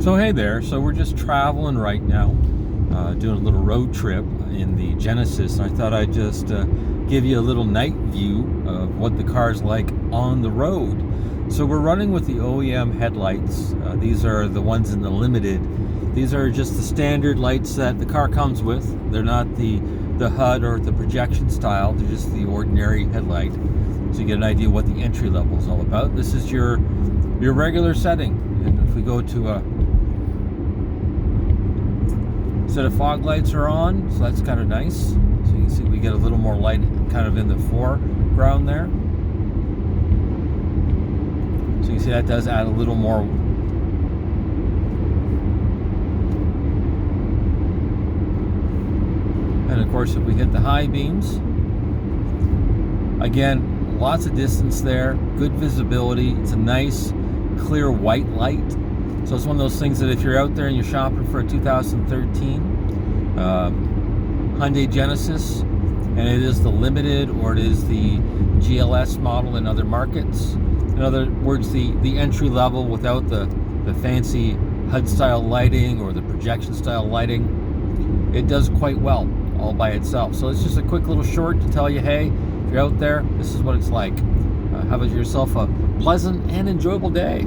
So hey there, so we're just traveling right now, doing a little road trip in the Genesis. I thought I'd just give you a little night view of what the car's like on the road. So we're running with the OEM headlights. These are the ones in the Limited. These are just the standard lights that the car comes with. They're not the HUD or the projection style, they're just the ordinary headlight. So you get an idea what the entry level is all about. This is your regular setting. And if we go to a set of fog lights are on, so that's kind of nice. So you can see we get a little more light kind of in the foreground there. So you can see that does add a little more. And of course, if we hit the high beams, again, lots of distance there, good visibility. It's a nice, clear white light. So it's one of those things that if you're out there and you're shopping for a 2013 Hyundai Genesis, and it is the Limited or it is the GLS model in other markets, in other words, the entry level without the fancy HUD style lighting or the projection style lighting, it does quite well all by itself. So it's just a quick little short to tell you, hey, if you're out there, this is what it's like. Have yourself a pleasant and enjoyable day.